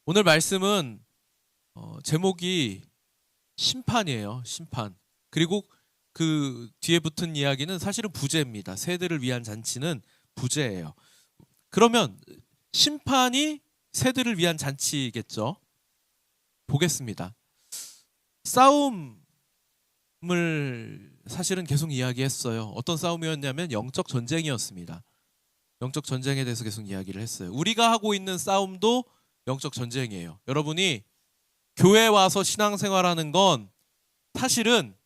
오늘 말씀은 제목이 심판이에요. 심판. 그리고 그 뒤에 붙은 이야기는 사실은 부제입니다. 세대를 위한 잔치는 부제예요. 그러면 심판이 세대를 위한 잔치겠죠. 보겠습니다. 싸움을 사실은 계속 이야기했어요. 어떤 싸움이었냐면 영적 전쟁이었습니다. 영적 전쟁에 대해서 계속 이야기를 했어요. 우리가 하고 있는 싸움도 영적 전쟁이에요. 여러분이 교회 와서 신앙생활하는 건 사실은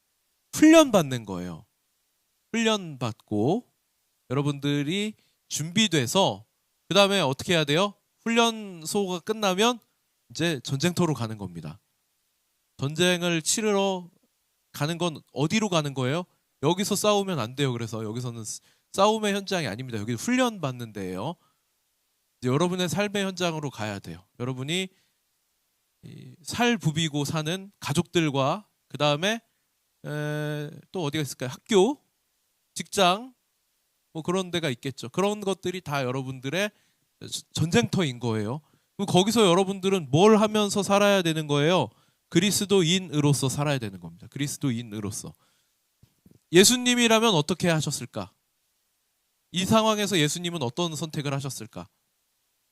훈련받는 거예요. 훈련받고 여러분들이 준비돼서 그 다음에 어떻게 해야 돼요? 훈련소가 끝나면 이제 전쟁터로 가는 겁니다. 전쟁을 치르러 가는 건 어디로 가는 거예요? 여기서 싸우면 안 돼요. 그래서 여기서는 싸움의 현장이 아닙니다. 여기 훈련받는 데예요. 여러분의 삶의 현장으로 가야 돼요. 여러분이 살 부비고 사는 가족들과 그 다음에 또 어디가 있을까요? 학교, 직장 뭐 그런 데가 있겠죠. 그런 것들이 다 여러분들의 전쟁터인 거예요. 그럼 거기서 여러분들은 뭘 하면서 살아야 되는 거예요? 그리스도인으로서 살아야 되는 겁니다. 그리스도인으로서. 예수님이라면 어떻게 하셨을까? 이 상황에서 예수님은 어떤 선택을 하셨을까?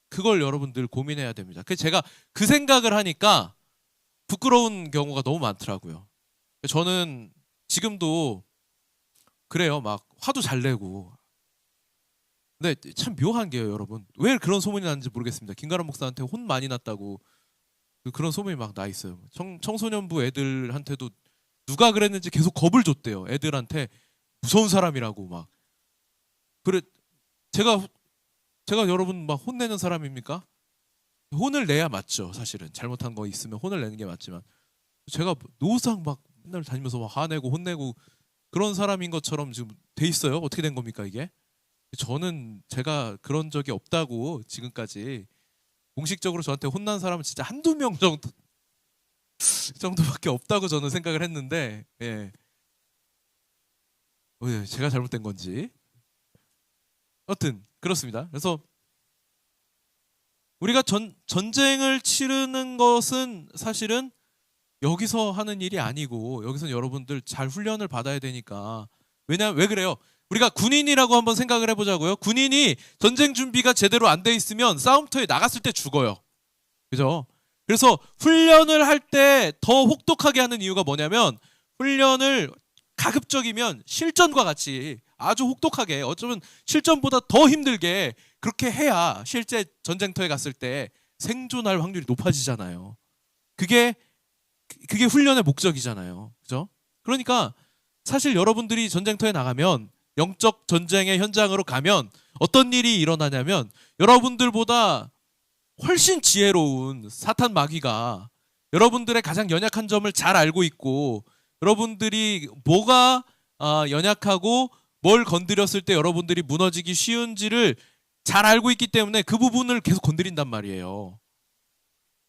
그걸 여러분들 고민해야 됩니다. 제가 그 생각을 하니까 부끄러운 경우가 너무 많더라고요. 저는 지금도 그래요. 막 화도 잘 내고. 근데 참 묘한 게요, 여러분. 왜 그런 소문이 나는지 모르겠습니다. 김가람 목사한테 혼 많이 났다고 그런 소문이 막 나 있어요. 청소년부 애들한테도 누가 그랬는지 계속 겁을 줬대요. 애들한테 무서운 사람이라고 막. 그래 제가 여러분 막 혼내는 사람입니까? 혼을 내야 맞죠. 사실은 잘못한 거 있으면 혼을 내는 게 맞지만 제가 노상 막 맨날 다니면서 막 화내고 혼내고 그런 사람인 것처럼 지금 돼 있어요. 어떻게 된 겁니까 이게? 저는 제가 그런 적이 없다고 지금까지 공식적으로 저한테 혼난 사람은 진짜 한두 명 정도밖에 없다고 저는 생각을 했는데 예. 제가 잘못된 건지 여튼 그렇습니다. 그래서 우리가 전쟁을 치르는 것은 사실은 여기서 하는 일이 아니고 여기서는 여러분들 잘 훈련을 받아야 되니까. 왜 그래요? 우리가 군인이라고 한번 생각을 해보자고요. 군인이 전쟁 준비가 제대로 안 돼 있으면 싸움터에 나갔을 때 죽어요. 그죠? 그래서 훈련을 할 때 더 혹독하게 하는 이유가 뭐냐면 훈련을 가급적이면 실전과 같이 아주 혹독하게 어쩌면 실전보다 더 힘들게 그렇게 해야 실제 전쟁터에 갔을 때 생존할 확률이 높아지잖아요. 그게 훈련의 목적이잖아요. 그죠? 그러니까 사실 여러분들이 전쟁터에 나가면 영적 전쟁의 현장으로 가면 어떤 일이 일어나냐면 여러분들보다 훨씬 지혜로운 사탄 마귀가 여러분들의 가장 연약한 점을 잘 알고 있고 여러분들이 뭐가 연약하고 뭘 건드렸을 때 여러분들이 무너지기 쉬운지를 잘 알고 있기 때문에 그 부분을 계속 건드린단 말이에요.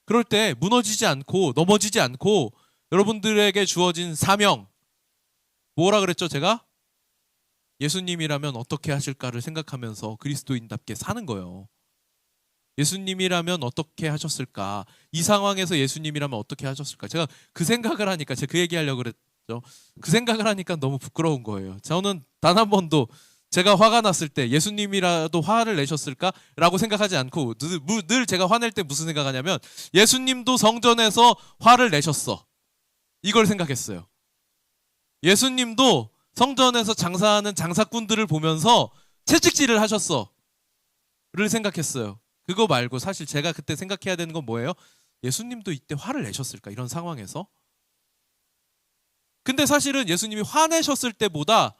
그럴 때 무너지지 않고 넘어지지 않고 여러분들에게 주어진 사명 뭐라 그랬죠 제가? 예수님이라면 어떻게 하실까를 생각하면서 그리스도인답게 사는 거예요. 예수님이라면 어떻게 하셨을까? 이 상황에서 예수님이라면 어떻게 하셨을까? 제가 그 생각을 하니까 제가 그 얘기하려고 그랬죠. 그 생각을 하니까 너무 부끄러운 거예요. 저는 단 한 번도 제가 화가 났을 때 예수님이라도 화를 내셨을까라고 생각하지 않고 늘 제가 화낼 때 무슨 생각하냐면 예수님도 성전에서 화를 내셨어. 이걸 생각했어요. 예수님도 성전에서 장사하는 장사꾼들을 보면서 채찍질을 하셨어. 를 생각했어요. 그거 말고 사실 제가 그때 생각해야 되는 건 뭐예요? 예수님도 이때 화를 내셨을까? 이런 상황에서. 근데 사실은 예수님이 화내셨을 때보다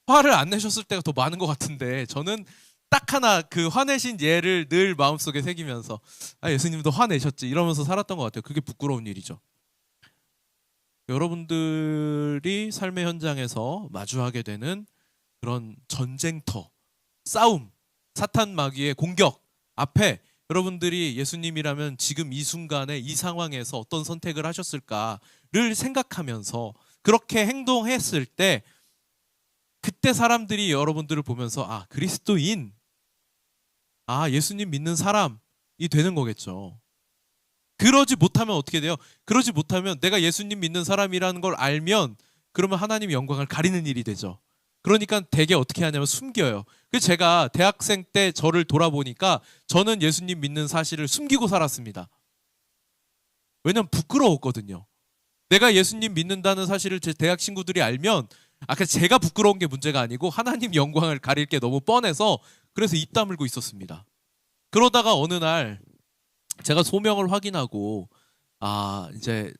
화를 안 내셨을 때가 더 많은 것 같은데 저는 딱 하나 그 화내신 예를 늘 마음속에 새기면서 예수님도 화내셨지 이러면서 살았던 것 같아요. 그게 부끄러운 일이죠. 여러분들이 삶의 현장에서 마주하게 되는 그런 전쟁터, 싸움, 사탄 마귀의 공격 앞에 여러분들이 예수님이라면 지금 이 순간에 이 상황에서 어떤 선택을 하셨을까를 생각하면서 그렇게 행동했을 때 그때 사람들이 여러분들을 보면서 그리스도인, 예수님 믿는 사람이 되는 거겠죠. 그러지 못하면 어떻게 돼요? 그러지 못하면 내가 예수님 믿는 사람이라는 걸 알면 그러면 하나님의 영광을 가리는 일이 되죠. 그러니까 되게 어떻게 하냐면 숨겨요. 그래서 제가 대학생 때 저를 돌아보니까 저는 예수님 믿는 사실을 숨기고 살았습니다. 왜냐면 부끄러웠거든요. 내가 예수님 믿는다는 사실을 제 대학 친구들이 알면 아까 제가 부끄러운 게 문제가 아니고 하나님 영광을 가릴 게 너무 뻔해서 그래서 입 다물고 있었습니다. 그러다가 어느 날 제가 소명을 확인하고 이제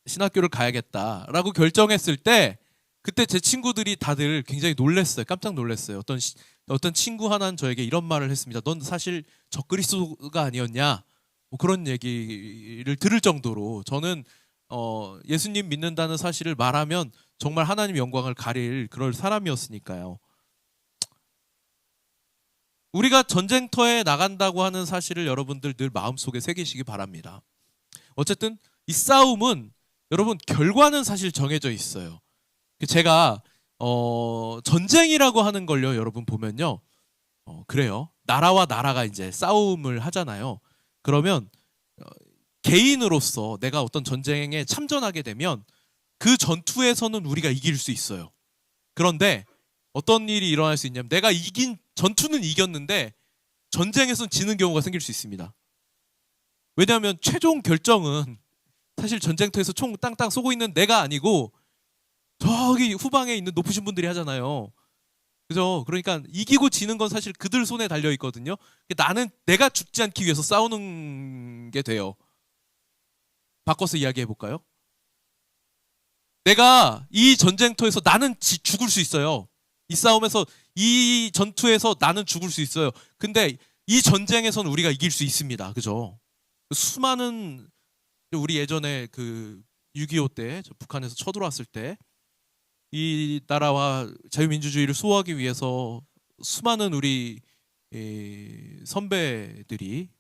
신학교를 가야겠다라고 결정했을 때 그때 제 친구들이 다들 굉장히 놀랐어요. 깜짝 놀랐어요. 어떤 친구 하나는 저에게 이런 말을 했습니다. 넌 사실 적그리스도가 아니었냐? 뭐 그런 얘기를 들을 정도로 저는 예수님 믿는다는 사실을 말하면 정말 하나님 영광을 가릴 그럴 사람이었으니까요. 우리가 전쟁터에 나간다고 하는 사실을 여러분들 늘 마음속에 새기시기 바랍니다. 어쨌든 이 싸움은 여러분 결과는 사실 정해져 있어요. 제가 전쟁이라고 하는 걸요, 여러분 보면요, 그래요. 나라와 나라가 이제 싸움을 하잖아요. 그러면 개인으로서 내가 어떤 전쟁에 참전하게 되면 그 전투에서는 우리가 이길 수 있어요. 그런데 어떤 일이 일어날 수 있냐면 내가 전투는 이겼는데 전쟁에서는 지는 경우가 생길 수 있습니다. 왜냐하면 최종 결정은 사실 전쟁터에서 총 땅땅 쏘고 있는 내가 아니고 저기 후방에 있는 높으신 분들이 하잖아요. 그죠? 그러니까 이기고 지는 건 사실 그들 손에 달려 있거든요. 나는 내가 죽지 않기 위해서 싸우는 게 돼요. 바꿔서 이야기해 볼까요? 내가 이 전쟁터에서 나는 죽을 수 있어요. 이 싸움에서 이 전투에서 나는 죽을 수 있어요. 근데 이 전쟁에서는 우리가 이길 수 있습니다. 그죠? 수많은 우리 예전에 그 6.25 때 북한에서 쳐들어왔을 때 이 나라와 자유민주주의를 수호하기 위해서 수많은 우리 선배들이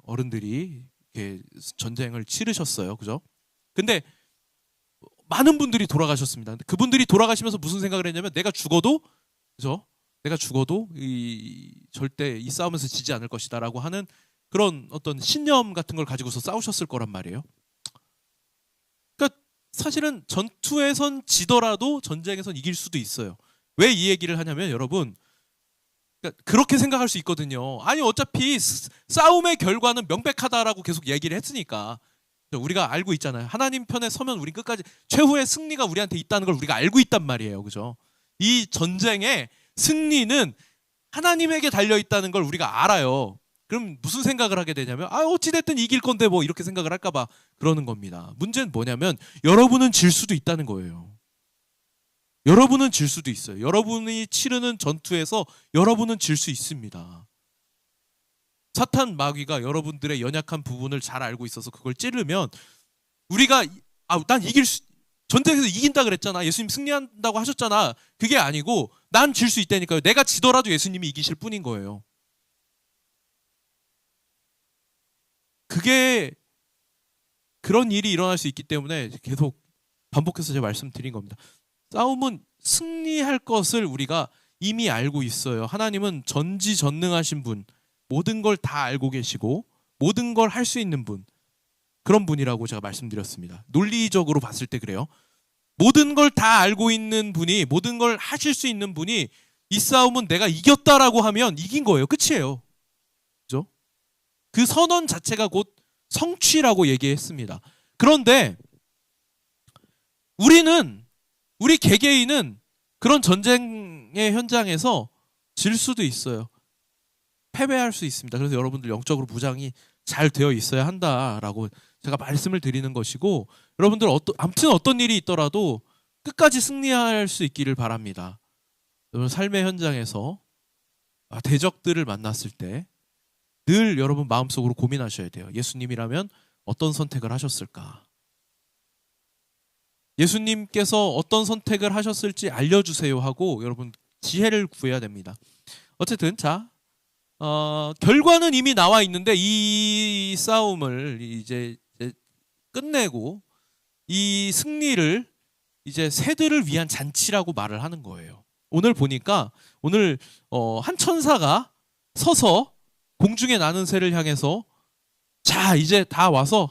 어른들이 이렇게 전쟁을 치르셨어요. 그죠? 근데 많은 분들이 돌아가셨습니다. 그분들이 돌아가시면서 무슨 생각을 했냐면 내가 죽어도 그죠? 내가 죽어도 절대 이 싸움에서 지지 않을 것이다라고 하는 그런 어떤 신념 같은 걸 가지고서 싸우셨을 거란 말이에요. 그러니까 사실은 전투에선 지더라도 전쟁에선 이길 수도 있어요. 왜 이 얘기를 하냐면 여러분 그러니까 그렇게 생각할 수 있거든요. 아니 어차피 싸움의 결과는 명백하다라고 계속 얘기를 했으니까 우리가 알고 있잖아요. 하나님 편에 서면 우리 끝까지 최후의 승리가 우리한테 있다는 걸 우리가 알고 있단 말이에요. 그죠? 이 전쟁의 승리는 하나님에게 달려 있다는 걸 우리가 알아요. 그럼 무슨 생각을 하게 되냐면 어찌됐든 이길 건데 뭐 이렇게 생각을 할까 봐 그러는 겁니다. 문제는 뭐냐면 여러분은 질 수도 있다는 거예요. 여러분은 질 수도 있어요. 여러분이 치르는 전투에서 여러분은 질 수 있습니다. 사탄 마귀가 여러분들의 연약한 부분을 잘 알고 있어서 그걸 찌르면 우리가 난 전쟁에서 이긴다 그랬잖아. 예수님 승리한다고 하셨잖아. 그게 아니고 난 질 수 있다니까요. 내가 지더라도 예수님이 이기실 뿐인 거예요. 그게 그런 일이 일어날 수 있기 때문에 계속 반복해서 제가 말씀드린 겁니다. 싸움은 승리할 것을 우리가 이미 알고 있어요. 하나님은 전지전능하신 분, 모든 걸 다 알고 계시고 모든 걸 할 수 있는 분, 그런 분이라고 제가 말씀드렸습니다. 논리적으로 봤을 때 그래요. 모든 걸 다 알고 있는 분이, 모든 걸 하실 수 있는 분이 이 싸움은 내가 이겼다라고 하면 이긴 거예요. 끝이에요. 그죠? 그 선언 자체가 곧 성취라고 얘기했습니다. 그런데 우리 개개인은 그런 전쟁의 현장에서 질 수도 있어요. 패배할 수 있습니다. 그래서 여러분들 영적으로 무장이 잘 되어 있어야 한다라고 제가 말씀을 드리는 것이고, 여러분들 아무튼 어떤 일이 있더라도 끝까지 승리할 수 있기를 바랍니다. 여러분 삶의 현장에서 대적들을 만났을 때 늘 여러분 마음속으로 고민하셔야 돼요. 예수님이라면 어떤 선택을 하셨을까? 예수님께서 어떤 선택을 하셨을지 알려주세요 하고 여러분 지혜를 구해야 됩니다. 어쨌든 결과는 이미 나와 있는데 이 싸움을 이제 끝내고 이 승리를 이제 새들을 위한 잔치라고 말을 하는 거예요. 오늘 보니까 한 천사가 서서 공중에 나는 새를 향해서 자, 이제 다 와서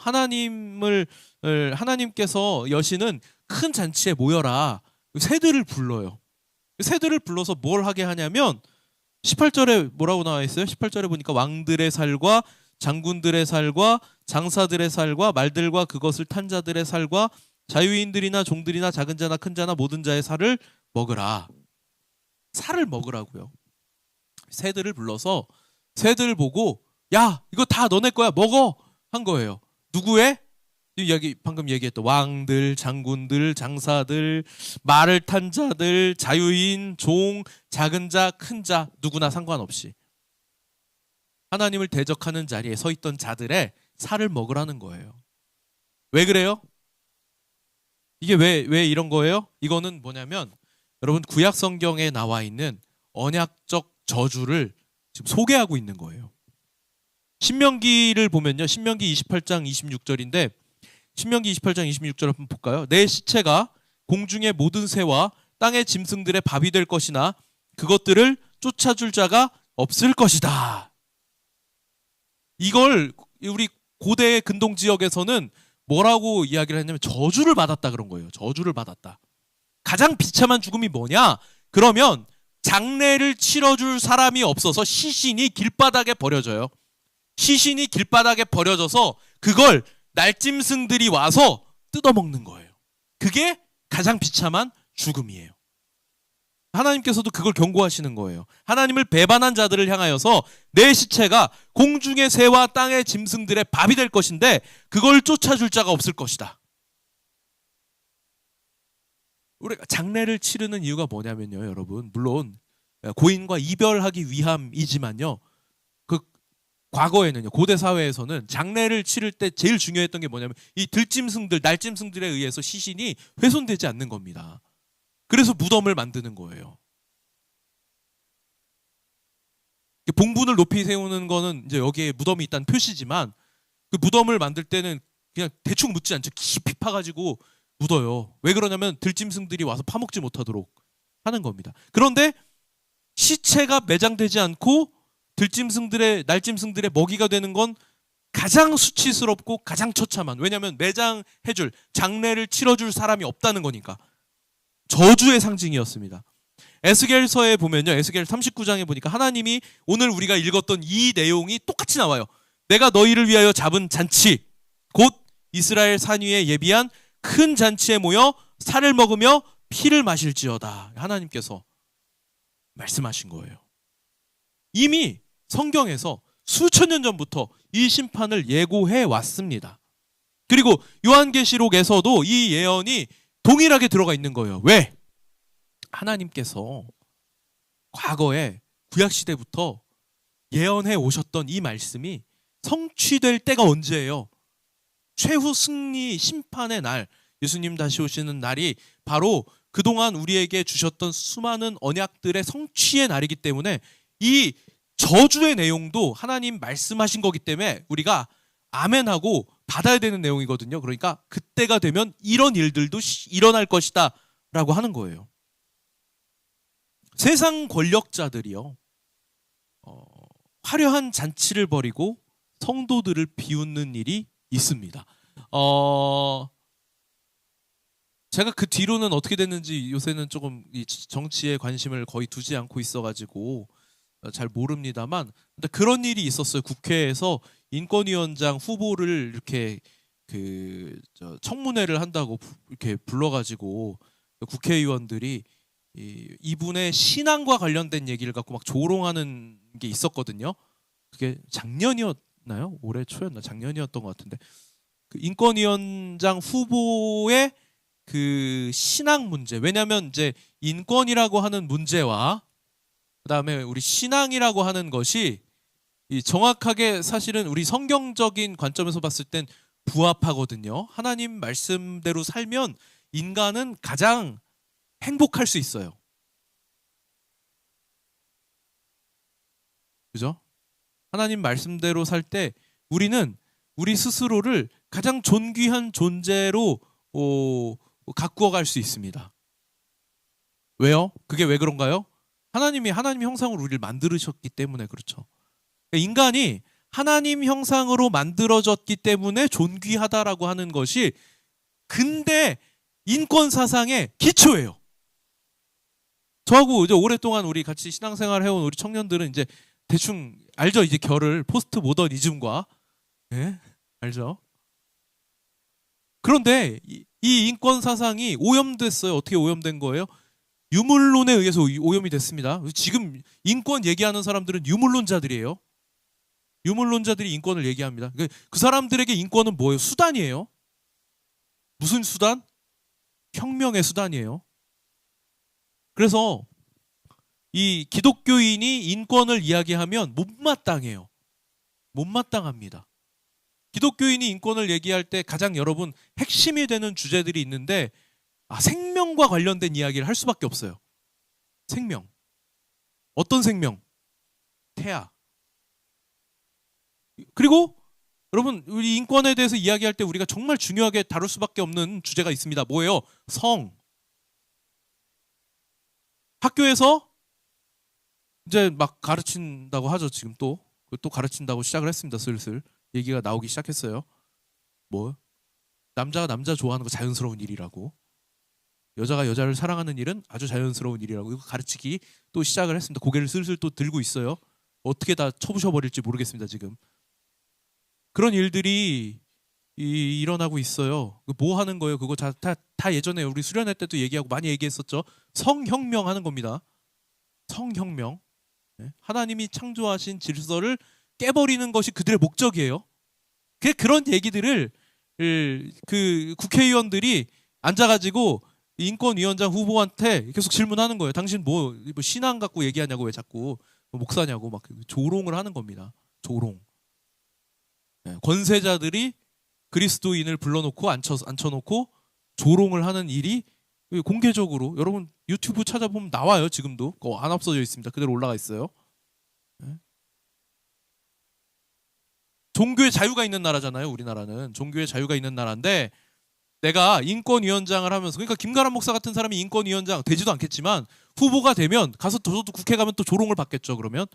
하나님께서 여시는 큰 잔치에 모여라. 새들을 불러요. 새들을 불러서 뭘 하게 하냐면 18절에 뭐라고 나와 있어요? 18절에 보니까 왕들의 살과 장군들의 살과 장사들의 살과 말들과 그것을 탄 자들의 살과 자유인들이나 종들이나 작은 자나 큰 자나 모든 자의 살을 먹으라. 살을 먹으라고요. 새들을 불러서 새들을 보고 야, 이거 다 너네 거야. 먹어. 한 거예요. 누구의? 여기 방금 얘기했던 왕들, 장군들, 장사들, 말을 탄 자들, 자유인, 종, 작은 자, 큰 자, 누구나 상관없이 하나님을 대적하는 자리에 서 있던 자들의 살을 먹으라는 거예요. 왜 그래요? 이게 왜 이런 거예요? 이거는 뭐냐면 여러분 구약 성경에 나와 있는 언약적 저주를 지금 소개하고 있는 거예요. 신명기를 보면요. 신명기 28장 26절인데 신명기 28장 26절 한번 볼까요? 내 시체가 공중의 모든 새와 땅의 짐승들의 밥이 될 것이나 그것들을 쫓아줄 자가 없을 것이다. 이걸 우리 고대 근동 지역에서는 뭐라고 이야기를 했냐면 저주를 받았다 그런 거예요. 저주를 받았다. 가장 비참한 죽음이 뭐냐? 그러면 장례를 치러줄 사람이 없어서 시신이 길바닥에 버려져요. 시신이 길바닥에 버려져서 그걸 날짐승들이 와서 뜯어먹는 거예요. 그게 가장 비참한 죽음이에요. 하나님께서도 그걸 경고하시는 거예요. 하나님을 배반한 자들을 향하여서 내 시체가 공중의 새와 땅의 짐승들의 밥이 될 것인데 그걸 쫓아줄 자가 없을 것이다. 우리가 장례를 치르는 이유가 뭐냐면요, 여러분. 물론 고인과 이별하기 위함이지만요. 그 과거에는요, 고대 사회에서는 장례를 치를 때 제일 중요했던 게 뭐냐면 이 들짐승들, 날짐승들에 의해서 시신이 훼손되지 않는 겁니다. 그래서 무덤을 만드는 거예요. 봉분을 높이 세우는 거는 이제 여기에 무덤이 있다는 표시지만 그 무덤을 만들 때는 그냥 대충 묻지 않죠. 깊이 파가지고 묻어요. 왜 그러냐면 들짐승들이 와서 파먹지 못하도록 하는 겁니다. 그런데 시체가 매장되지 않고 날짐승들의 먹이가 되는 건 가장 수치스럽고 가장 처참한, 왜냐하면 매장해줄, 장례를 치러줄 사람이 없다는 거니까. 저주의 상징이었습니다. 에스겔서에 보면요, 에스겔 39장에 보니까 하나님이 오늘 우리가 읽었던 이 내용이 똑같이 나와요. 내가 너희를 위하여 잡은 잔치, 곧 이스라엘 산 위에 예비한 큰 잔치에 모여 살을 먹으며 피를 마실지어다. 하나님께서 말씀하신 거예요. 이미 성경에서 수천 년 전부터 이 심판을 예고해 왔습니다. 그리고 요한계시록에서도 이 예언이 동일하게 들어가 있는 거예요. 왜? 하나님께서 과거에 구약시대부터 예언해 오셨던 이 말씀이 성취될 때가 언제예요? 최후 승리 심판의 날, 예수님 다시 오시는 날이 바로 그동안 우리에게 주셨던 수많은 언약들의 성취의 날이기 때문에 이 저주의 내용도 하나님 말씀하신 거기 때문에 우리가 아멘하고 받아야 되는 내용이거든요. 그러니까 그때가 되면 이런 일들도 일어날 것이다 라고 하는 거예요. 세상 권력자들이요, 화려한 잔치를 벌이고 성도들을 비웃는 일이 있습니다. 제가 그 뒤로는 어떻게 됐는지 요새는 조금 이 정치에 관심을 거의 두지 않고 있어가지고 잘 모릅니다만, 근데 그런 일이 있었어요. 국회에서 인권위원장 후보를 이렇게 청문회를 한다고 이렇게 불러가지고 국회의원들이 이분의 신앙과 관련된 얘기를 갖고 막 조롱하는 게 있었거든요. 그게 작년이었나요? 올해 초였나? 작년이었던 것 같은데, 그 인권위원장 후보의 그 신앙 문제, 왜냐하면 이제 인권이라고 하는 문제와 그다음에 우리 신앙이라고 하는 것이 정확하게 사실은 우리 성경적인 관점에서 봤을 땐 부합하거든요. 하나님 말씀대로 살면 인간은 가장 행복할 수 있어요. 그죠? 하나님 말씀대로 살 때 우리는 우리 스스로를 가장 존귀한 존재로 가꾸어 갈 수 있습니다. 왜요? 그게 왜 그런가요? 하나님이 하나님 형상으로 우리를 만드셨기 때문에 그렇죠. 인간이 하나님 형상으로 만들어졌기 때문에 존귀하다라고 하는 것이 근대 인권 사상의 기초예요. 저하고 이제 오랫동안 우리 같이 신앙생활 해온 우리 청년들은 이제 대충 알죠? 이제 결을 포스트 모더니즘과 네? 알죠? 그런데 이 인권 사상이 오염됐어요. 어떻게 오염된 거예요? 유물론에 의해서 오염이 됐습니다. 지금 인권 얘기하는 사람들은 유물론자들이에요. 유물론자들이 인권을 얘기합니다. 그 사람들에게 인권은 뭐예요? 수단이에요. 무슨 수단? 혁명의 수단이에요. 그래서 이 기독교인이 인권을 이야기하면 못마땅해요. 못마땅합니다. 기독교인이 인권을 얘기할 때 가장 여러분 핵심이 되는 주제들이 있는데 생명과 관련된 이야기를 할 수밖에 없어요. 생명. 어떤 생명? 태아. 그리고 여러분 우리 인권에 대해서 이야기할 때 우리가 정말 중요하게 다룰 수밖에 없는 주제가 있습니다. 뭐예요? 성. 학교에서 이제 막 가르친다고 하죠. 지금 또 가르친다고 시작을 했습니다. 슬슬 얘기가 나오기 시작했어요. 뭐 남자가 남자 좋아하는 거 자연스러운 일이라고, 여자가 여자를 사랑하는 일은 아주 자연스러운 일이라고 이거 가르치기 또 시작을 했습니다. 고개를 슬슬 또 들고 있어요. 어떻게 다 쳐부셔버릴지 모르겠습니다. 지금 그런 일들이 일어나고 있어요. 뭐 하는 거예요? 그거 다 예전에 우리 수련회 때도 얘기하고 많이 얘기했었죠. 성혁명 하는 겁니다. 성혁명. 하나님이 창조하신 질서를 깨버리는 것이 그들의 목적이에요. 그런 얘기들을 그 국회의원들이 앉아가지고 인권위원장 후보한테 계속 질문하는 거예요. 당신 뭐 신앙 갖고 얘기하냐고, 왜 자꾸 목사냐고 막 조롱을 하는 겁니다. 조롱. 권세자들이 그리스도인을 불러놓고 앉혀놓고 조롱을 하는 일이 공개적으로 여러분 유튜브 찾아보면 나와요. 지금도 안 없어져 있습니다. 그대로 올라가 있어요. 종교의 자유가 있는 나라잖아요. 우리나라는 종교의 자유가 있는 나라인데 내가 인권위원장을 하면서, 그러니까 김가람 목사 같은 사람이 인권위원장 되지도 않겠지만 후보가 되면 가서 저도 국회 가면 또 조롱을 받겠죠. 그러면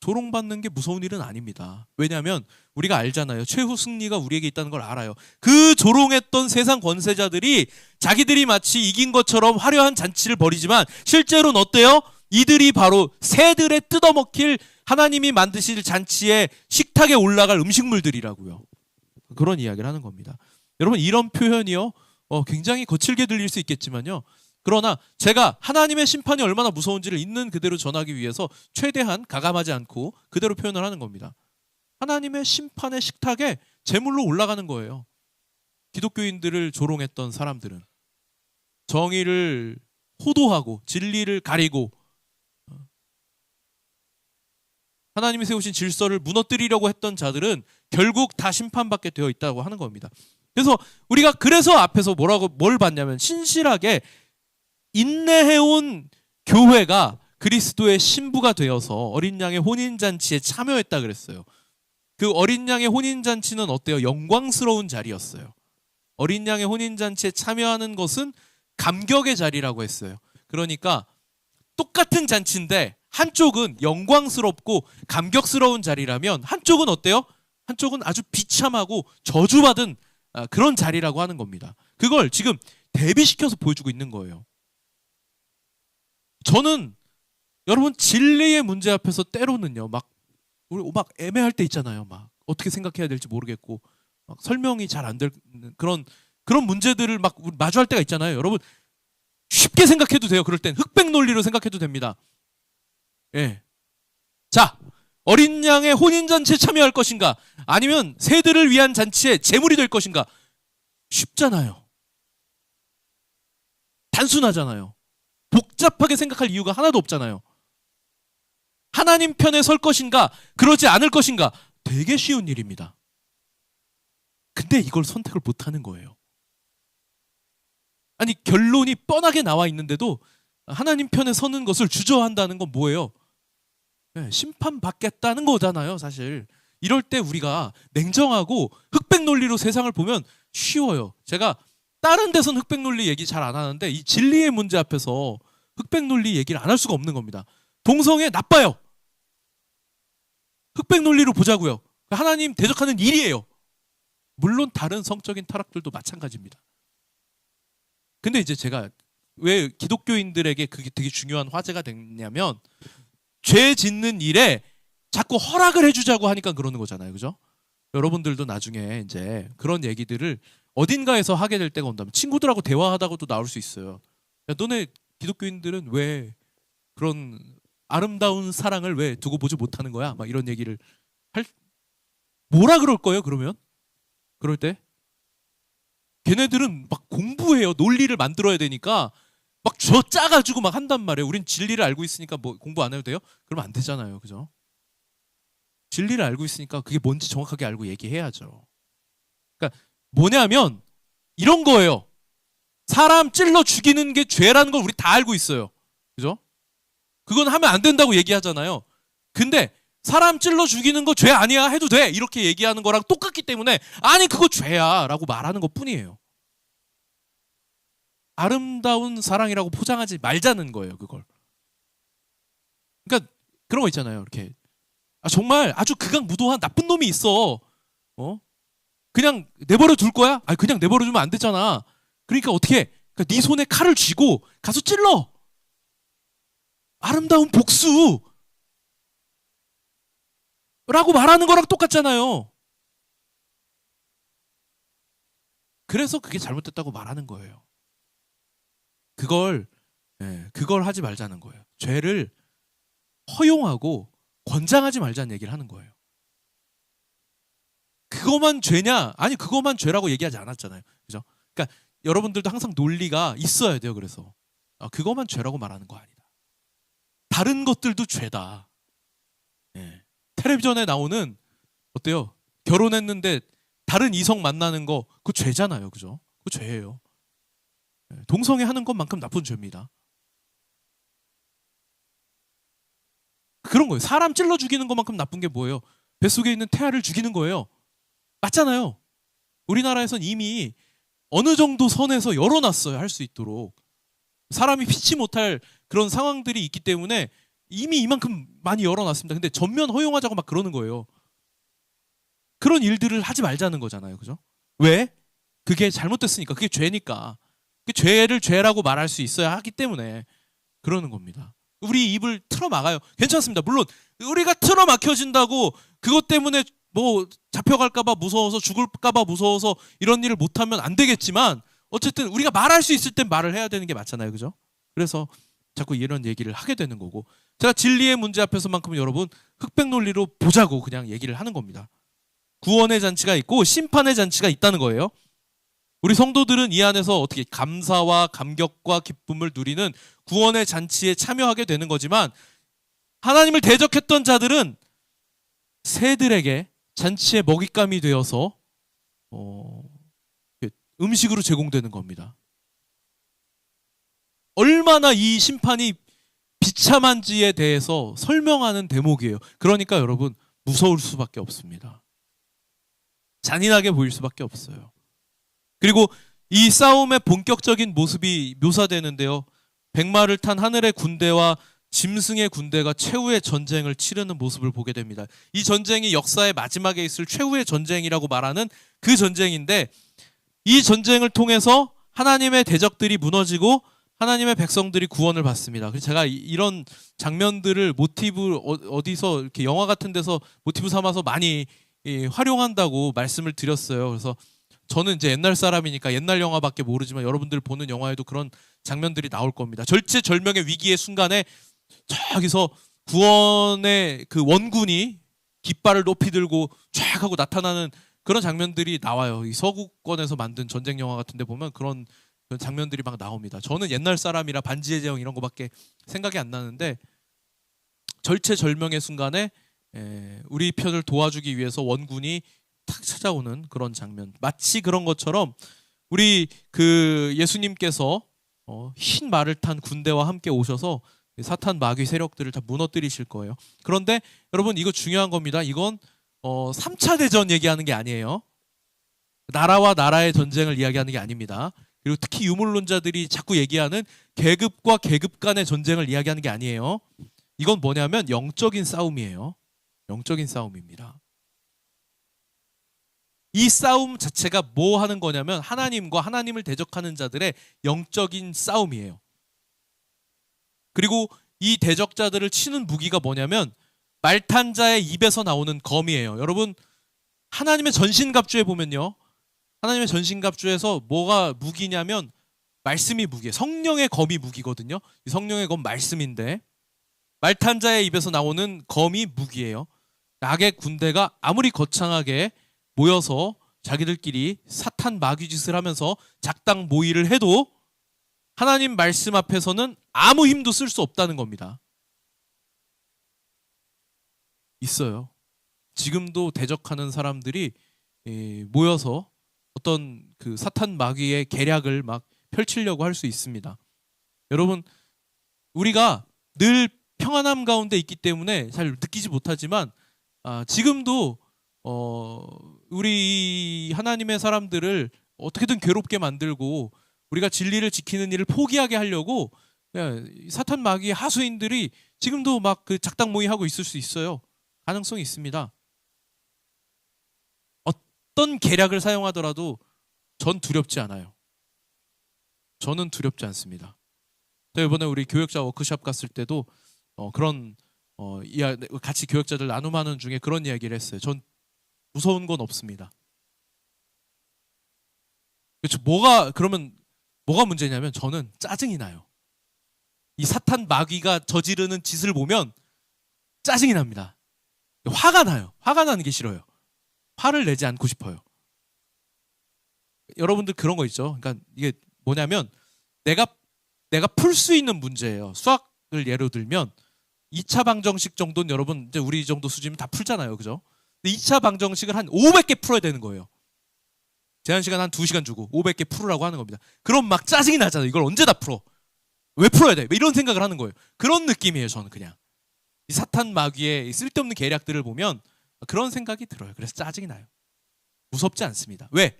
조롱받는 게 무서운 일은 아닙니다. 왜냐하면 우리가 알잖아요. 최후 승리가 우리에게 있다는 걸 알아요. 그 조롱했던 세상 권세자들이 자기들이 마치 이긴 것처럼 화려한 잔치를 벌이지만 실제로는 어때요? 이들이 바로 새들에 뜯어먹힐 하나님이 만드실 잔치에 식탁에 올라갈 음식물들이라고요. 그런 이야기를 하는 겁니다. 여러분 이런 표현이요 굉장히 거칠게 들릴 수 있겠지만요. 그러나 제가 하나님의 심판이 얼마나 무서운지를 있는 그대로 전하기 위해서 최대한 가감하지 않고 그대로 표현을 하는 겁니다. 하나님의 심판의 식탁에 제물로 올라가는 거예요. 기독교인들을 조롱했던 사람들은 정의를 호도하고 진리를 가리고 하나님이 세우신 질서를 무너뜨리려고 했던 자들은 결국 다 심판받게 되어 있다고 하는 겁니다. 그래서 우리가 앞에서 뭘 봤냐면 신실하게 인내해온 교회가 그리스도의 신부가 되어서 어린 양의 혼인잔치에 참여했다 그랬어요. 그 어린 양의 혼인잔치는 어때요? 영광스러운 자리였어요. 어린 양의 혼인잔치에 참여하는 것은 감격의 자리라고 했어요. 그러니까 똑같은 잔치인데 한쪽은 영광스럽고 감격스러운 자리라면 한쪽은 어때요? 한쪽은 아주 비참하고 저주받은 그런 자리라고 하는 겁니다. 그걸 지금 대비시켜서 보여주고 있는 거예요. 저는 여러분 진리의 문제 앞에서 때로는요 우리 애매할 때 있잖아요. 막 어떻게 생각해야 될지 모르겠고 막 설명이 잘 안 되는 그런 문제들을 막 마주할 때가 있잖아요. 여러분 쉽게 생각해도 돼요. 그럴 땐 흑백 논리로 생각해도 됩니다. 자, 어린 양의 혼인 잔치에 참여할 것인가? 아니면 새들을 위한 잔치에 제물이 될 것인가? 쉽잖아요. 단순하잖아요. 복잡하게 생각할 이유가 하나도 없잖아요. 하나님 편에 설 것인가? 그러지 않을 것인가? 되게 쉬운 일입니다. 근데 이걸 선택을 못하는 거예요. 아니 결론이 뻔하게 나와 있는데도 하나님 편에 서는 것을 주저한다는 건 뭐예요? 심판받겠다는 거잖아요. 사실 이럴 때 우리가 냉정하고 흑백 논리로 세상을 보면 쉬워요. 제가 다른 데서는 흑백 논리 얘기 잘 안 하는데 이 진리의 문제 앞에서 흑백 논리 얘기를 안 할 수가 없는 겁니다. 동성애 나빠요. 흑백 논리로 보자고요. 하나님 대적하는 일이에요. 물론 다른 성적인 타락들도 마찬가지입니다. 근데 이제 제가 왜 기독교인들에게 그게 되게 중요한 화제가 됐냐면 죄 짓는 일에 자꾸 허락을 해주자고 하니까 그러는 거잖아요. 그죠? 여러분들도 나중에 이제 그런 얘기들을 어딘가에서 하게 될 때가 온다면 친구들하고 대화하다가도 나올 수 있어요. 야, 너네 기독교인들은 왜 그런 아름다운 사랑을 왜 두고 보지 못하는 거야? 막 이런 얘기를 할 뭐라 그럴 거예요, 그러면? 그럴 때? 걔네들은 막 공부해요. 논리를 만들어야 되니까 막 저 짜가지고 막 한단 말이에요. 우린 진리를 알고 있으니까 뭐 공부 안 해도 돼요? 그러면 안 되잖아요. 그죠? 진리를 알고 있으니까 그게 뭔지 정확하게 알고 얘기해야죠. 그러니까 뭐냐면 이런 거예요. 사람 찔러 죽이는 게 죄라는 걸 우리 다 알고 있어요. 그죠? 그건 하면 안 된다고 얘기하잖아요. 근데 사람 찔러 죽이는 거 죄 아니야 해도 돼 이렇게 얘기하는 거랑 똑같기 때문에 아니 그거 죄야 라고 말하는 것 뿐이에요. 아름다운 사랑이라고 포장하지 말자는 거예요. 그걸. 그러니까 그런 거 있잖아요. 이렇게 정말 아주 극악무도한 나쁜 놈이 있어. 그냥 내버려 둘 거야? 그냥 내버려 두면 안 되잖아. 그러니까 어떻게? 그러니까 네 손에 칼을 쥐고 가서 찔러. 아름다운 복수. 라고 말하는 거랑 똑같잖아요. 그래서 그게 잘못됐다고 말하는 거예요. 그걸 하지 말자는 거예요. 죄를 허용하고 권장하지 말자는 얘기를 하는 거예요. 그거만 죄냐? 아니 그거만 죄라고 얘기하지 않았잖아요. 그죠? 그러니까 여러분들도 항상 논리가 있어야 돼요. 그래서 그거만 죄라고 말하는 거 아니다. 다른 것들도 죄다. 텔레비전에 나오는 어때요? 결혼했는데 다른 이성 만나는 거 그거 죄잖아요. 그죠? 그거 죄예요. 동성애 하는 것만큼 나쁜 죄입니다. 그런 거예요. 사람 찔러 죽이는 것만큼 나쁜 게 뭐예요? 뱃속에 있는 태아를 죽이는 거예요. 맞잖아요. 우리나라에선 이미 어느 정도 선에서 열어놨어요. 할 수 있도록. 사람이 피치 못할 그런 상황들이 있기 때문에 이미 이만큼 많이 열어놨습니다. 근데 전면 허용하자고 막 그러는 거예요. 그런 일들을 하지 말자는 거잖아요. 그죠? 왜? 그게 잘못됐으니까. 그게 죄니까. 그 죄를 죄라고 말할 수 있어야 하기 때문에 그러는 겁니다. 우리 입을 틀어막아요. 괜찮습니다. 물론 우리가 틀어막혀진다고 그것 때문에 뭐 잡혀갈까봐 무서워서 죽을까봐 무서워서 이런 일을 못하면 안 되겠지만 어쨌든 우리가 말할 수 있을 땐 말을 해야 되는 게 맞잖아요. 그죠? 그래서 자꾸 이런 얘기를 하게 되는 거고 제가 진리의 문제 앞에서만큼은 여러분 흑백 논리로 보자고 그냥 얘기를 하는 겁니다. 구원의 잔치가 있고 심판의 잔치가 있다는 거예요. 우리 성도들은 이 안에서 어떻게 감사와 감격과 기쁨을 누리는 구원의 잔치에 참여하게 되는 거지만 하나님을 대적했던 자들은 새들에게 잔치의 먹잇감이 되어서 음식으로 제공되는 겁니다. 얼마나 이 심판이 비참한지에 대해서 설명하는 대목이에요. 그러니까 여러분 무서울 수밖에 없습니다. 잔인하게 보일 수밖에 없어요. 그리고 이 싸움의 본격적인 모습이 묘사되는데요. 백마를 탄 하늘의 군대와 짐승의 군대가 최후의 전쟁을 치르는 모습을 보게 됩니다. 이 전쟁이 역사의 마지막에 있을 최후의 전쟁이라고 말하는 그 전쟁인데 이 전쟁을 통해서 하나님의 대적들이 무너지고 하나님의 백성들이 구원을 받습니다. 그래서 제가 이런 장면들을 모티브 어디서 이렇게 영화 같은 데서 모티브 삼아서 많이 활용한다고 말씀을 드렸어요. 그래서 저는 이제 옛날 사람이니까 옛날 영화밖에 모르지만 여러분들 보는 영화에도 그런 장면들이 나올 겁니다. 절체절명의 위기의 순간에 저기서 구원의 그 원군이 깃발을 높이 들고 쫙 하고 나타나는 그런 장면들이 나와요. 이 서구권에서 만든 전쟁 영화 같은 데 보면 그런 장면들이 막 나옵니다. 저는 옛날 사람이라 반지의 제왕 이런 거밖에 생각이 안 나는데 절체절명의 순간에 우리 편을 도와주기 위해서 원군이 탁 찾아오는 그런 장면. 마치 그런 것처럼 우리 그 예수님께서 흰 말을 탄 군대와 함께 오셔서 사탄 마귀 세력들을 다 무너뜨리실 거예요. 그런데 여러분 이거 중요한 겁니다. 이건 3차 대전 얘기하는 게 아니에요. 나라와 나라의 전쟁을 이야기하는 게 아닙니다. 그리고 특히 유물론자들이 자꾸 얘기하는 계급과 계급 간의 전쟁을 이야기하는 게 아니에요. 이건 뭐냐면 영적인 싸움이에요. 영적인 싸움입니다. 이 싸움 자체가 뭐 하는 거냐면 하나님과 하나님을 대적하는 자들의 영적인 싸움이에요. 그리고 이 대적자들을 치는 무기가 뭐냐면 말탄 자의 입에서 나오는 검이에요. 여러분, 하나님의 전신갑주에 보면요, 하나님의 전신갑주에서 뭐가 무기냐면 말씀이 무기예요. 성령의 검이 무기거든요. 이 성령의 검 말씀인데 말탄 자의 입에서 나오는 검이 무기예요. 악의 군대가 아무리 거창하게 모여서 자기들끼리 사탄 마귀 짓을 하면서 작당 모의를 해도 하나님 말씀 앞에서는 아무 힘도 쓸 수 없다는 겁니다. 있어요. 지금도 대적하는 사람들이 모여서 어떤 그 사탄 마귀의 계략을 막 펼치려고 할 수 있습니다. 여러분, 우리가 늘 평안함 가운데 있기 때문에 잘 느끼지 못하지만 지금도 우리 하나님의 사람들을 어떻게든 괴롭게 만들고 우리가 진리를 지키는 일을 포기하게 하려고 사탄 마귀의 하수인들이 지금도 막 그 작당 모의 하고 있을 수 있어요. 가능성이 있습니다. 어떤 계략을 사용하더라도 전 두렵지 않아요. 저는 두렵지 않습니다. 이번에 우리 교역자 워크숍 갔을 때도 그런 같이 교역자들 나눔하는 중에 그런 이야기를 했어요. 전 무서운 건 없습니다. 그러면 뭐가 문제냐면 저는 짜증이 나요. 이 사탄 마귀가 저지르는 짓을 보면 짜증이 납니다. 화가 나요. 화가 나는 게 싫어요. 화를 내지 않고 싶어요. 여러분들 그런 거 있죠. 그러니까 이게 뭐냐면 내가 풀 수 있는 문제예요. 수학을 예로 들면 2차 방정식 정도는 여러분 이제 우리 정도 수준이면 다 풀잖아요. 그죠? 근데 2차 방정식을 한 500개 풀어야 되는 거예요. 제한 시간 한 2시간 주고 500개 풀으라고 하는 겁니다. 그럼 막 짜증이 나잖아요. 이걸 언제 다 풀어? 왜 풀어야 돼? 이런 생각을 하는 거예요. 그런 느낌이에요. 저는 그냥 이 사탄 마귀의 쓸데없는 계략들을 보면 그런 생각이 들어요. 그래서 짜증이 나요. 무섭지 않습니다. 왜?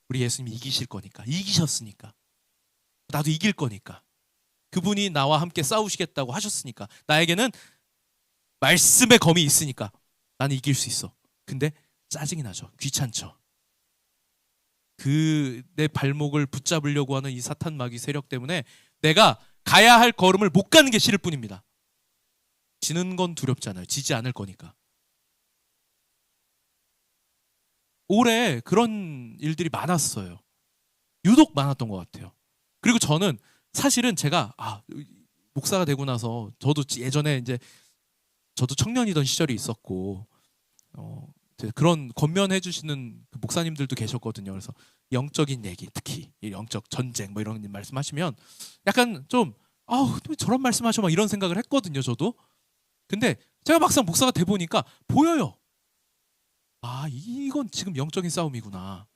우리 예수님이 이기실 거니까. 이기셨으니까. 나도 이길 거니까. 그분이 나와 함께 싸우시겠다고 하셨으니까. 나에게는 말씀의 검이 있으니까 나는 이길 수 있어. 근데 짜증이 나죠. 귀찮죠. 내 발목을 붙잡으려고 하는 이 사탄 마귀 세력 때문에 내가 가야 할 걸음을 못 가는 게 싫을 뿐입니다. 지는 건 두렵지 않아요. 지지 않을 거니까. 올해 그런 일들이 많았어요. 유독 많았던 것 같아요. 그리고 저는 사실은 제가 목사가 되고 나서 저도 예전에 이제 저도 청년이던 시절이 있었고 그런 권면해 주시는 그 목사님들도 계셨거든요. 그래서 영적인 얘기, 특히 영적 전쟁 뭐 이런 말씀하시면 약간 좀 저런 말씀하셔 막 이런 생각을 했거든요. 저도. 근데 제가 막상 목사가 돼 보니까 보여요. 이건 지금 영적인 싸움이구나.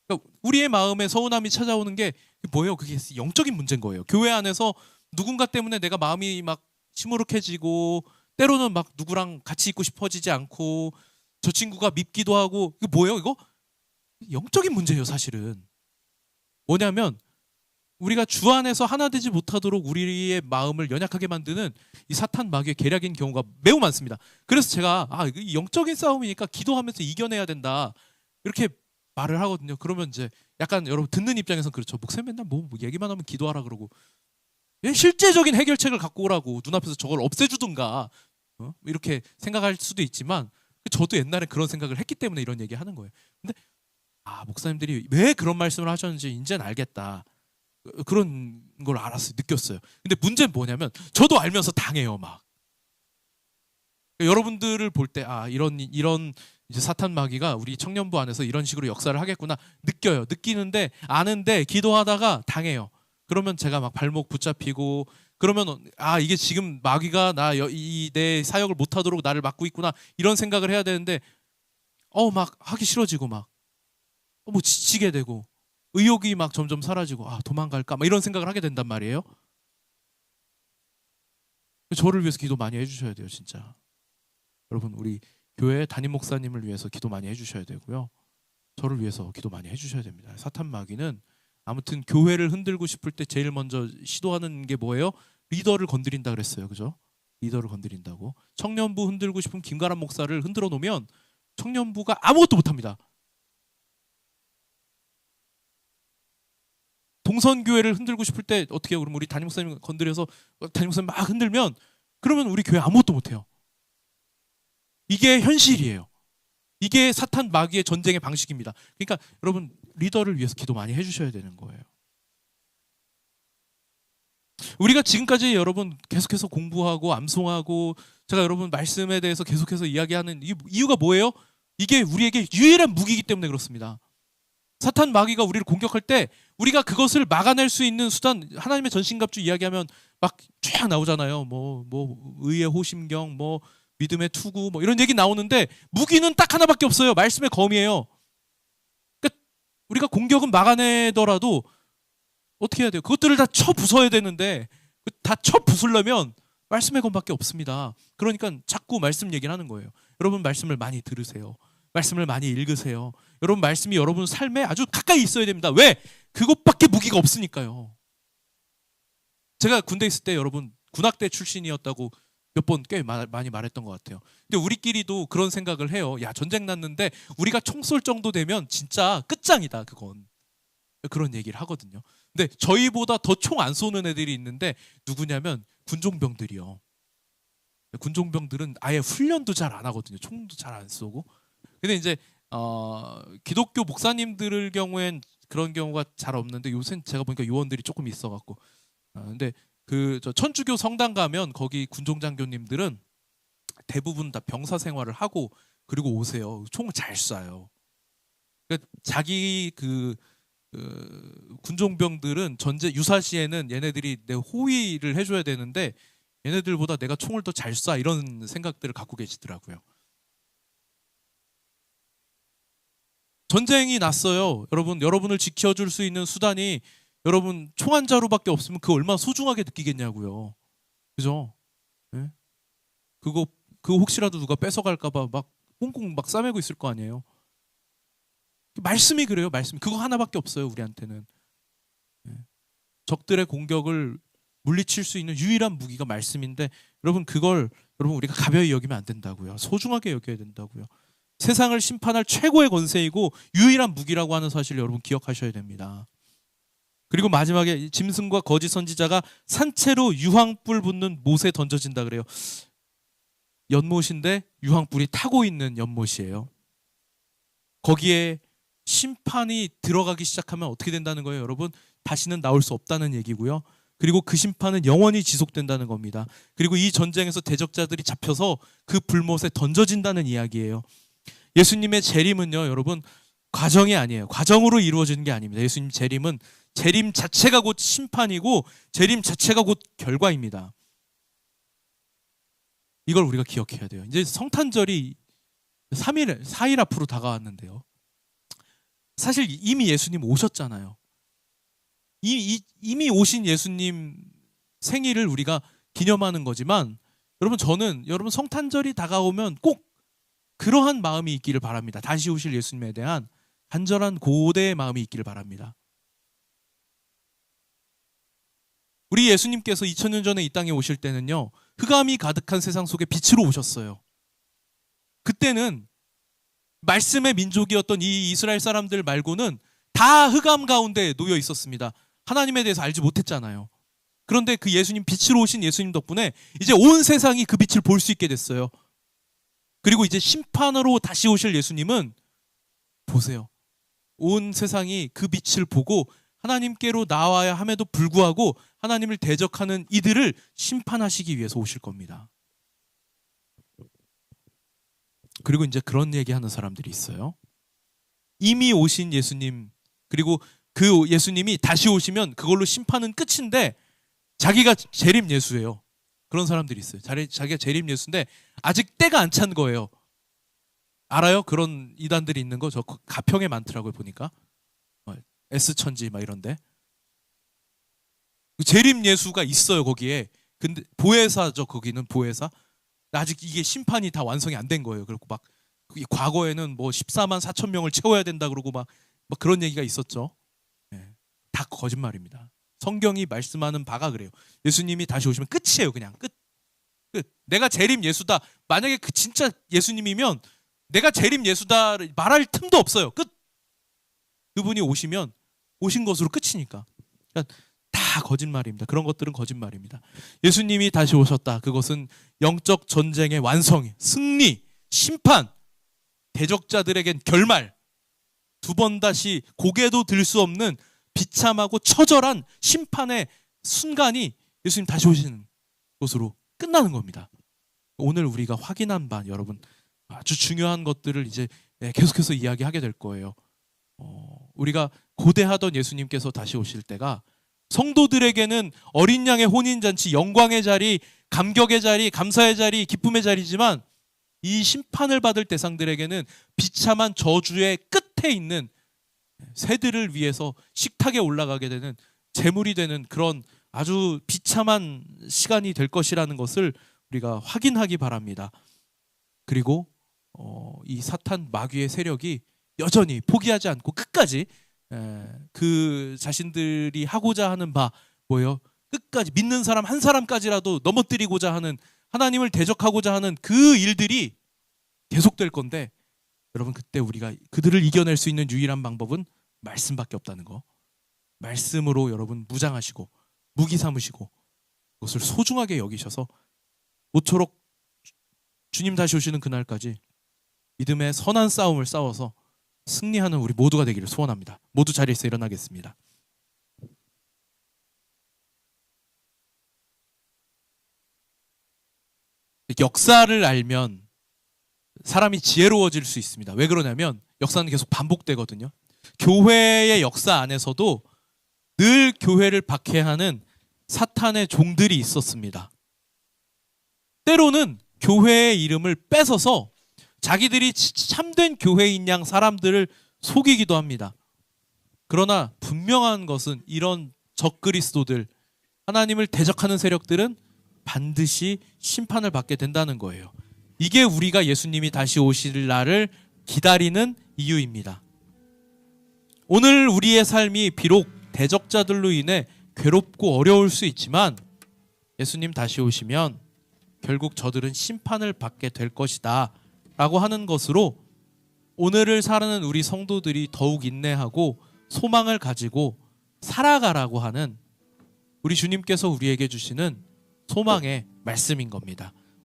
그러니까 우리의 마음에 서운함이 찾아오는 게 뭐예요? 그게 영적인 문제인 거예요. 교회 안에서 누군가 때문에 내가 마음이 막 시무룩해지고 때로는 막 누구랑 같이 있고 싶어지지 않고 저 친구가 밉기도 하고 이거 뭐예요? 이거 영적인 문제예요. 사실은 뭐냐면 우리가 주 안에서 하나 되지 못하도록 우리의 마음을 연약하게 만드는 이 사탄 마귀의 계략인 경우가 매우 많습니다. 그래서 제가 영적인 싸움이니까 기도하면서 이겨내야 된다 이렇게 말을 하거든요. 그러면 이제 약간 여러분 듣는 입장에서는 그렇죠. 목사님 맨날 뭐 얘기만 하면 기도하라 그러고 실제적인 해결책을 갖고 오라고 눈앞에서 저걸 없애주든가 이렇게 생각할 수도 있지만 저도 옛날에 그런 생각을 했기 때문에 이런 얘기 하는 거예요. 근데 목사님들이 왜 그런 말씀을 하셨는지 이제는 알겠다. 그런 걸 알았어요. 느꼈어요. 근데 문제는 뭐냐면 저도 알면서 당해요. 막 여러분들을 볼 때 이런 이제 사탄 마귀가 우리 청년부 안에서 이런 식으로 역사를 하겠구나 느껴요. 느끼는데 아는데 기도하다가 당해요. 그러면 제가 막 발목 붙잡히고 그러면 이게 지금 마귀가 내 사역을 못하도록 나를 막고 있구나 이런 생각을 해야 되는데 막 하기 싫어지고 막 지치게 되고 의욕이 막 점점 사라지고 도망갈까 막 이런 생각을 하게 된단 말이에요. 저를 위해서 기도 많이 해주셔야 돼요. 진짜 여러분 우리 교회 담임 목사님을 위해서 기도 많이 해주셔야 되고요. 저를 위해서 기도 많이 해주셔야 됩니다. 사탄 마귀는 아무튼 교회를 흔들고 싶을 때 제일 먼저 시도하는 게 뭐예요? 리더를 건드린다 그랬어요. 그죠? 리더를 건드린다고. 청년부 흔들고 싶은 김가람 목사를 흔들어 놓으면 청년부가 아무것도 못합니다. 동선교회를 흔들고 싶을 때 어떻게 해요? 그럼 우리 담임 목사님 건드려서 담임 목사님 막 흔들면 그러면 우리 교회 아무것도 못해요. 이게 현실이에요. 이게 사탄 마귀의 전쟁의 방식입니다. 그러니까 여러분 리더를 위해서 기도 많이 해주셔야 되는 거예요. 우리가 지금까지 여러분 계속해서 공부하고 암송하고 제가 여러분 말씀에 대해서 계속해서 이야기하는 이유가 뭐예요? 이게 우리에게 유일한 무기이기 때문에 그렇습니다. 사탄 마귀가 우리를 공격할 때 우리가 그것을 막아낼 수 있는 수단, 하나님의 전신갑주 이야기하면 막 쫙 나오잖아요. 뭐 의의 호심경, 뭐 믿음의 투구, 뭐 이런 얘기 나오는데 무기는 딱 하나밖에 없어요. 말씀의 검이에요. 그러니까 우리가 공격은 막아내더라도 어떻게 해야 돼요? 그것들을 다 쳐 부숴야 되는데 다 쳐 부수려면 말씀의 검밖에 없습니다. 그러니까 자꾸 말씀 얘기를 하는 거예요. 여러분 말씀을 많이 들으세요. 말씀을 많이 읽으세요. 여러분 말씀이 여러분 삶에 아주 가까이 있어야 됩니다. 왜? 그것밖에 무기가 없으니까요. 제가 군대 있을 때 여러분 군악대 출신이었다고 몇 번 꽤 많이 말했던 것 같아요. 근데 우리끼리도 그런 생각을 해요. 야, 전쟁 났는데 우리가 총 쏠 정도 되면 진짜 끝장이다 그건. 그런 얘기를 하거든요. 근데 저희보다 더 총 안 쏘는 애들이 있는데 누구냐면 군종병들이요. 군종병들은 아예 훈련도 잘 안 하거든요. 총도 잘 안 쏘고. 근데 이제 기독교 목사님들 경우엔 그런 경우가 잘 없는데 요새는 제가 보니까 요원들이 조금 있어갖고. 근데 저 천주교 성당 가면 거기 군종장교님들은 대부분 다 병사 생활을 하고 그리고 오세요. 총을 잘 쏴요. 그러니까 자기 군종병들은 전제 유사시에는 얘네들이 내 호위를 해줘야 되는데 얘네들보다 내가 총을 더 잘 쏴 이런 생각들을 갖고 계시더라고요. 전쟁이 났어요. 여러분을 지켜줄 수 있는 수단이 여러분 총 한 자루밖에 없으면 그거 얼마나 소중하게 느끼겠냐고요. 그죠? 네? 그거 혹시라도 누가 뺏어갈까봐 막 꽁꽁 막 싸매고 있을 거 아니에요. 말씀이 그래요. 말씀 그거 하나밖에 없어요. 우리한테는. 네. 적들의 공격을 물리칠 수 있는 유일한 무기가 말씀인데 여러분 그걸 우리가 가벼이 여기면 안 된다고요. 소중하게 여겨야 된다고요. 세상을 심판할 최고의 권세이고 유일한 무기라고 하는 사실을 여러분 기억하셔야 됩니다. 그리고 마지막에 짐승과 거짓 선지자가 산채로 유황불 붙는 못에 던져진다 그래요. 연못인데 유황불이 타고 있는 연못이에요. 거기에 심판이 들어가기 시작하면 어떻게 된다는 거예요, 여러분? 다시는 나올 수 없다는 얘기고요. 그리고 그 심판은 영원히 지속된다는 겁니다. 그리고 이 전쟁에서 대적자들이 잡혀서 그 불못에 던져진다는 이야기예요. 예수님의 재림은요, 여러분 과정이 아니에요. 과정으로 이루어지는 게 아닙니다. 예수님 재림은 재림 자체가 곧 심판이고 재림 자체가 곧 결과입니다. 이걸 우리가 기억해야 돼요. 이제 성탄절이 4일 앞으로 다가왔는데요. 사실 이미 예수님 오셨잖아요. 이미 오신 예수님 생일을 우리가 기념하는 거지만 여러분 저는 여러분 성탄절이 다가오면 꼭 그러한 마음이 있기를 바랍니다. 다시 오실 예수님에 대한 간절한 고대의 마음이 있기를 바랍니다. 우리 예수님께서 2000년 전에 이 땅에 오실 때는요. 흑암이 가득한 세상 속에 빛으로 오셨어요. 그때는 말씀의 민족이었던 이 이스라엘 사람들 말고는 다 흑암 가운데 놓여 있었습니다. 하나님에 대해서 알지 못했잖아요. 그런데 그 예수님 빛으로 오신 예수님 덕분에 이제 온 세상이 그 빛을 볼 수 있게 됐어요. 그리고 이제 심판으로 다시 오실 예수님은 보세요. 온 세상이 그 빛을 보고 하나님께로 나와야 함에도 불구하고 하나님을 대적하는 이들을 심판하시기 위해서 오실 겁니다. 그리고 이제 그런 얘기하는 사람들이 있어요. 이미 오신 예수님 그리고 그 예수님이 다시 오시면 그걸로 심판은 끝인데 자기가 재림 예수예요. 그런 사람들이 있어요. 자기가 재림 예수인데 아직 때가 안 찬 거예요. 알아요? 그런 이단들이 있는 거 저 가평에 많더라고요 보니까. S천지 막 이런데. 재림 예수가 있어요 거기에. 근데 보혜사죠 거기는 보혜사. 아직 이게 심판이 다 완성이 안 된 거예요. 그리고 막 과거에는 뭐 14만 4천 명을 채워야 된다 그러고 막 그런 얘기가 있었죠. 네. 다 거짓말입니다. 성경이 말씀하는 바가 그래요. 예수님이 다시 오시면 끝이에요. 그냥 끝. 끝. 내가 재림 예수다. 만약에 그 진짜 예수님이면 내가 재림 예수다 말할 틈도 없어요. 끝. 그분이 오시면 오신 것으로 끝이니까. 그러니까 다 거짓말입니다. 그런 것들은 거짓말입니다. 예수님이 다시 오셨다. 그것은 영적 전쟁의 완성, 승리, 심판, 대적자들에겐 결말, 두 번 다시 고개도 들 수 없는 비참하고 처절한 심판의 순간이 예수님 다시 오시는 것으로 끝나는 겁니다. 오늘 우리가 확인한 바, 여러분, 아주 중요한 것들을 이제 계속해서 이야기하게 될 거예요. 우리가 고대하던 예수님께서 다시 오실 때가 성도들에게는 어린 양의 혼인잔치, 영광의 자리, 감격의 자리, 감사의 자리, 기쁨의 자리지만 이 심판을 받을 대상들에게는 비참한 저주의 끝에 있는 새들을 위해서 식탁에 올라가게 되는 제물이 되는 그런 아주 비참한 시간이 될 것이라는 것을 우리가 확인하기 바랍니다. 그리고 이 사탄 마귀의 세력이 여전히 포기하지 않고 끝까지 그 자신들이 하고자 하는 바 뭐예요? 끝까지 믿는 사람 한 사람까지라도 넘어뜨리고자 하는, 하나님을 대적하고자 하는 그 일들이 계속될 건데, 여러분 그때 우리가 그들을 이겨낼 수 있는 유일한 방법은 말씀밖에 없다는 거. 말씀으로 여러분 무장하시고 무기 삼으시고 그것을 소중하게 여기셔서 모쪼록 주님 다시 오시는 그날까지 믿음의 선한 싸움을 싸워서 승리하는 우리 모두가 되기를 소원합니다. 모두 자리에서 일어나겠습니다. 역사를 알면 사람이 지혜로워질 수 있습니다. 왜 그러냐면 역사는 계속 반복되거든요. 교회의 역사 안에서도 늘 교회를 박해하는 사탄의 종들이 있었습니다. 때로는 교회의 이름을 뺏어서 자기들이 참된 교회인 양 사람들을 속이기도 합니다. 그러나 분명한 것은 이런 적그리스도들, 하나님을 대적하는 세력들은 반드시 심판을 받게 된다는 거예요. 이게 우리가 예수님이 다시 오실 날을 기다리는 이유입니다. 오늘 우리의 삶이 비록 대적자들로 인해 괴롭고 어려울 수 있지만 예수님 다시 오시면 결국 저들은 심판을 받게 될 것이다 라고 하는 것으로 오늘을 살아가는 우리 성도들이 더욱 인내하고 소망을 가지고 살아가라고 하는 우리 주님께서 우리에게 주시는 소망의 말씀인 겁니다.